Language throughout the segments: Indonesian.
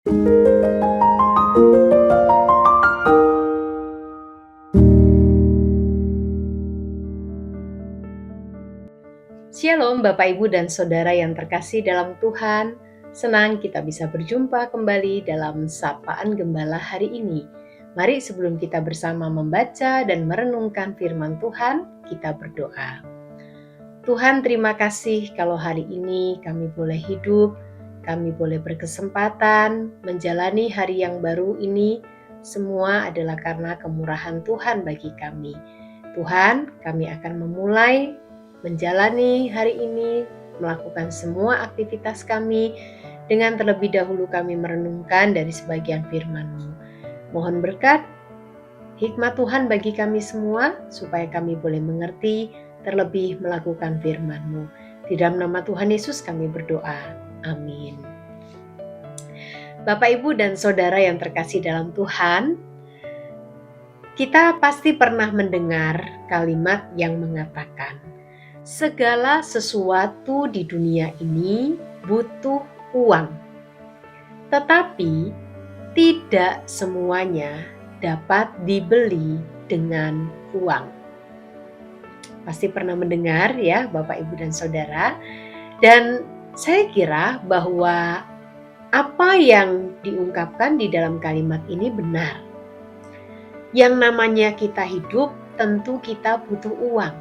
Shalom Bapak Ibu dan Saudara yang terkasih dalam Tuhan. Senang kita bisa berjumpa kembali dalam Sapaan Gembala hari ini. Mari sebelum kita bersama membaca dan merenungkan firman Tuhan, kita berdoa. Tuhan, terima kasih kalau hari ini kami boleh hidup, kami boleh berkesempatan menjalani hari yang baru ini. Semua adalah karena kemurahan Tuhan bagi kami. Tuhan, kami akan memulai menjalani hari ini, melakukan semua aktivitas kami, dengan terlebih dahulu kami merenungkan dari sebagian firman-Mu. Mohon berkat, hikmat Tuhan bagi kami semua, supaya kami boleh mengerti, terlebih melakukan firman-Mu. Di dalam nama Tuhan Yesus kami berdoa. Amin. Bapak, Ibu, dan Saudara yang terkasih dalam Tuhan, kita pasti pernah mendengar kalimat yang mengatakan, segala sesuatu di dunia ini butuh uang, tetapi tidak semuanya dapat dibeli dengan uang. Pasti pernah mendengar ya Bapak, Ibu, dan Saudara. Dan saya kira bahwa apa yang diungkapkan di dalam kalimat ini benar. Yang namanya kita hidup tentu kita butuh uang.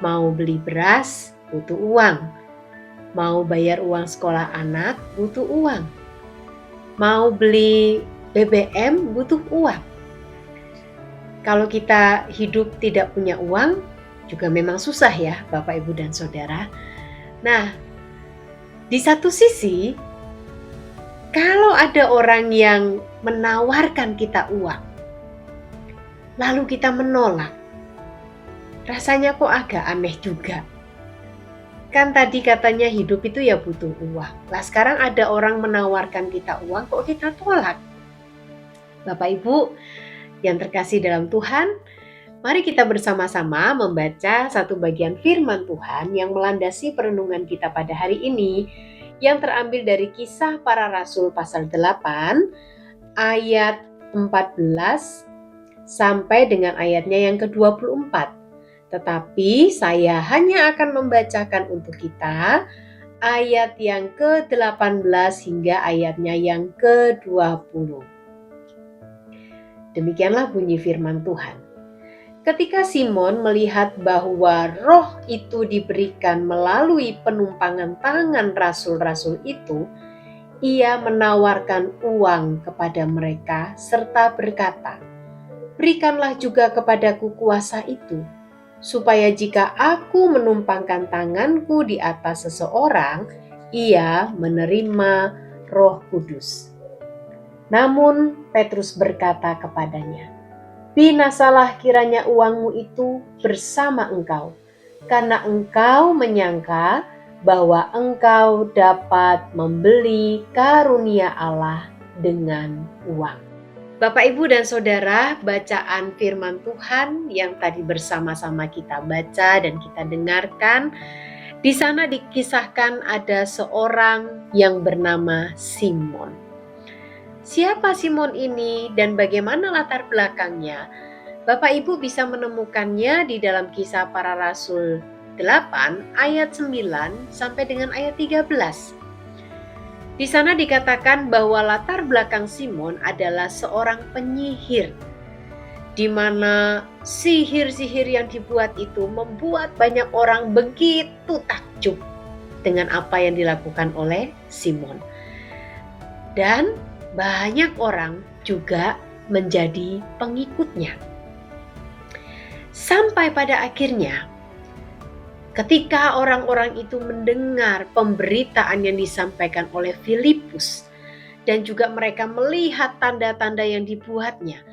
Mau beli beras, butuh uang. Mau bayar uang sekolah anak, butuh uang. Mau beli BBM, butuh uang. Kalau kita hidup tidak punya uang, juga memang susah ya Bapak, Ibu, dan Saudara. Nah, di satu sisi, kalau ada orang yang menawarkan kita uang, lalu kita menolak, rasanya kok agak aneh juga. Kan tadi katanya hidup itu ya butuh uang. Lah sekarang ada orang menawarkan kita uang, kok kita tolak? Bapak, Ibu yang terkasih dalam Tuhan, mari kita bersama-sama membaca satu bagian firman Tuhan yang melandasi perenungan kita pada hari ini, yang terambil dari Kisah Para Rasul pasal 8 ayat 14 sampai dengan ayatnya yang ke-24. Tetapi saya hanya akan membacakan untuk kita ayat yang ke-18 hingga ayatnya yang ke-20. Demikianlah bunyi firman Tuhan. Ketika Simon melihat bahwa roh itu diberikan melalui penumpangan tangan rasul-rasul itu, ia menawarkan uang kepada mereka serta berkata, "Berikanlah juga kepadaku kuasa itu, supaya jika aku menumpangkan tanganku di atas seseorang, ia menerima Roh Kudus." Namun Petrus berkata kepadanya, "Binasalah kiranya uangmu itu bersama engkau, karena engkau menyangka bahwa engkau dapat membeli karunia Allah dengan uang." Bapak, Ibu, dan Saudara, bacaan firman Tuhan yang tadi bersama-sama kita baca dan kita dengarkan, di sana dikisahkan ada seorang yang bernama Simon. Siapa Simon ini dan bagaimana latar belakangnya? Bapak, Ibu bisa menemukannya di dalam Kisah Para Rasul 8 ayat 9 sampai dengan ayat 13. Di sana dikatakan bahwa latar belakang Simon adalah seorang penyihir, di mana sihir-sihir yang dibuat itu membuat banyak orang begitu takjub dengan apa yang dilakukan oleh Simon. Dan banyak orang juga menjadi pengikutnya. Sampai pada akhirnya, ketika orang-orang itu mendengar pemberitaan yang disampaikan oleh Filipus dan juga mereka melihat tanda-tanda yang dibuatnya,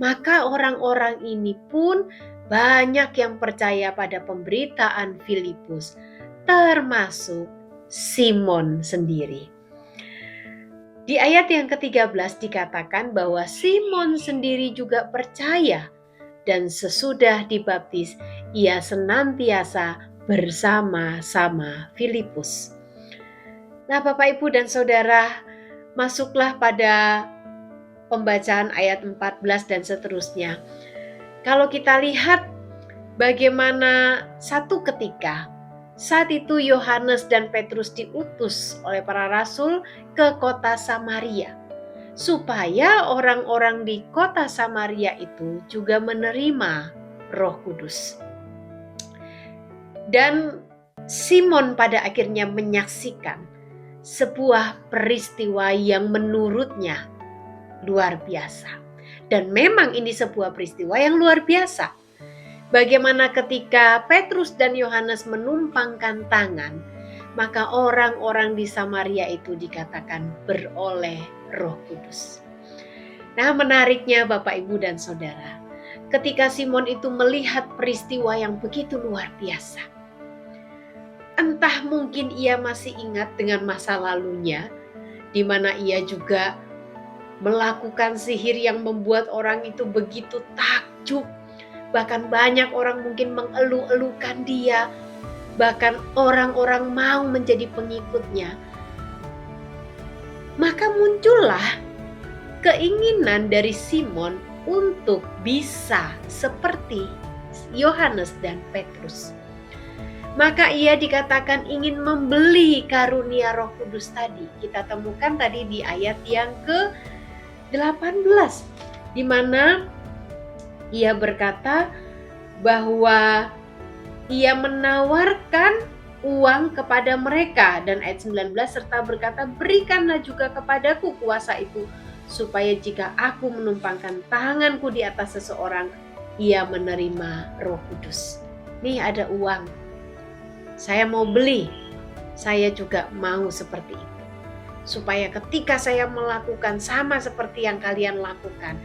maka orang-orang ini pun banyak yang percaya pada pemberitaan Filipus, termasuk Simon sendiri. Di ayat yang ke-13 dikatakan bahwa Simon sendiri juga percaya, dan sesudah dibaptis ia senantiasa bersama-sama Filipus. Nah, Bapak, Ibu, dan Saudara, Masuklah pada pembacaan ayat 14 dan seterusnya. Kalau kita lihat bagaimana satu ketika saat itu Yohanes dan Petrus diutus oleh para rasul ke kota Samaria, supaya orang-orang di kota Samaria itu juga menerima Roh Kudus. Dan Simon pada akhirnya menyaksikan sebuah peristiwa yang menurutnya luar biasa. Dan memang ini sebuah peristiwa yang luar biasa. Bagaimana ketika Petrus dan Yohanes menumpangkan tangan, maka orang-orang di Samaria itu dikatakan beroleh Roh Kudus. Nah, menariknya Bapak, Ibu, dan Saudara, ketika Simon itu melihat peristiwa yang begitu luar biasa, entah mungkin ia masih ingat dengan masa lalunya, di mana ia juga melakukan sihir yang membuat orang itu begitu takjub. Bahkan banyak orang mungkin mengeluh-elukan dia, bahkan orang-orang mau menjadi pengikutnya. Maka muncullah keinginan dari Simon untuk bisa seperti Yohanes dan Petrus. Maka ia dikatakan ingin membeli karunia Roh Kudus tadi. Kita temukan tadi di ayat yang ke-18, di mana ia berkata bahwa ia menawarkan uang kepada mereka, dan ayat 19 serta berkata, berikanlah juga kepadaku kuasa itu, supaya jika aku menumpangkan tanganku di atas seseorang, ia menerima Roh Kudus. Nih ada uang, saya mau beli, saya juga mau seperti itu, supaya ketika saya melakukan sama seperti yang kalian lakukan,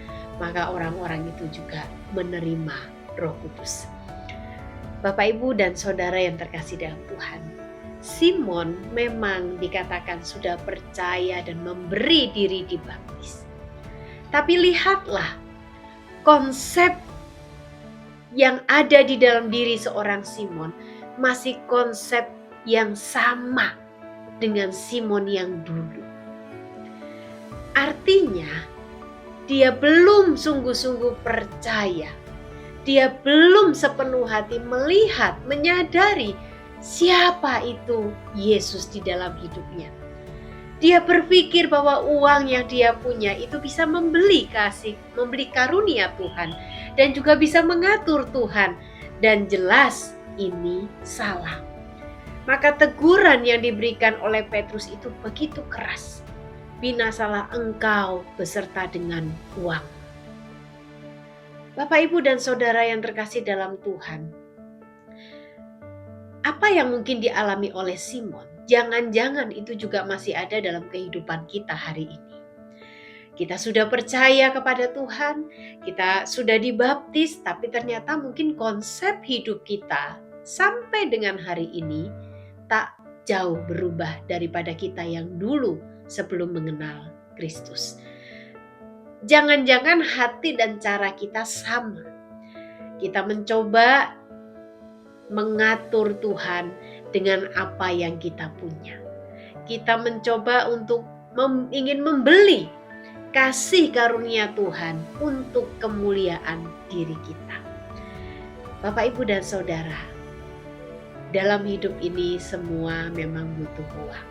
maka orang-orang itu juga menerima Roh Kudus. Bapak, Ibu, dan Saudara yang terkasih dalam Tuhan, Simon memang dikatakan sudah percaya dan memberi diri dibaptis. Tapi lihatlah konsep yang ada di dalam diri seorang Simon masih konsep yang sama dengan Simon yang dulu. Artinya dia belum sungguh-sungguh percaya. Dia belum sepenuh hati melihat, menyadari siapa itu Yesus di dalam hidupnya. Dia berpikir bahwa uang yang dia punya itu bisa membeli kasih, membeli karunia Tuhan, dan juga bisa mengatur Tuhan. Dan jelas ini salah. Maka teguran yang diberikan oleh Petrus itu begitu keras. Binasalah engkau beserta dengan uang. Bapak, Ibu, dan Saudara yang terkasih dalam Tuhan, apa yang mungkin dialami oleh Simon, jangan-jangan itu juga masih ada dalam kehidupan kita hari ini. Kita sudah percaya kepada Tuhan, kita sudah dibaptis, tapi ternyata mungkin konsep hidup kita sampai dengan hari ini tak jauh berubah daripada kita yang dulu sebelum mengenal Kristus. Jangan-jangan hati dan cara kita sama. Kita mencoba mengatur Tuhan dengan apa yang kita punya. Kita mencoba untuk ingin membeli kasih karunia Tuhan untuk kemuliaan diri kita. Bapak, Ibu, dan Saudara, dalam hidup ini semua memang butuh uang.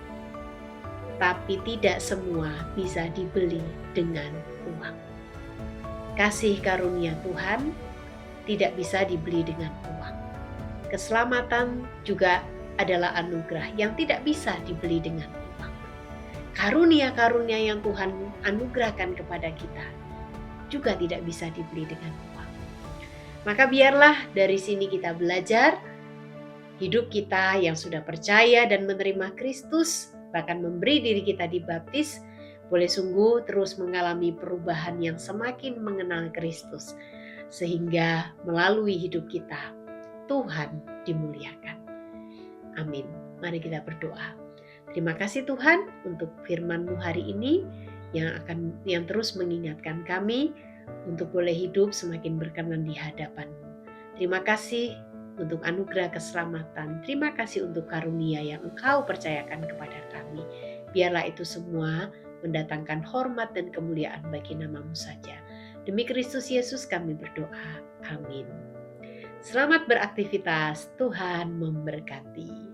Tapi tidak semua bisa dibeli dengan uang. Kasih karunia Tuhan tidak bisa dibeli dengan uang. Keselamatan juga adalah anugerah yang tidak bisa dibeli dengan uang. Karunia-karunia yang Tuhan anugerahkan kepada kita juga tidak bisa dibeli dengan uang. Maka biarlah dari sini kita belajar hidup kita yang sudah percaya dan menerima Kristus, bahkan memberi diri kita dibaptis, boleh sungguh terus mengalami perubahan yang semakin mengenal Kristus, sehingga melalui hidup kita Tuhan dimuliakan. Amin. Mari kita berdoa. Terima kasih Tuhan untuk firman-Mu hari ini yang terus mengingatkan kami untuk boleh hidup semakin berkenan di hadapan-Mu. Terima kasih untuk anugerah keselamatan. Terima kasih untuk karunia yang Engkau percayakan kepada kami. Biarlah itu semua mendatangkan hormat dan kemuliaan bagi nama-Mu saja. Demi Kristus Yesus kami berdoa. Amin. Selamat beraktivitas, Tuhan memberkati.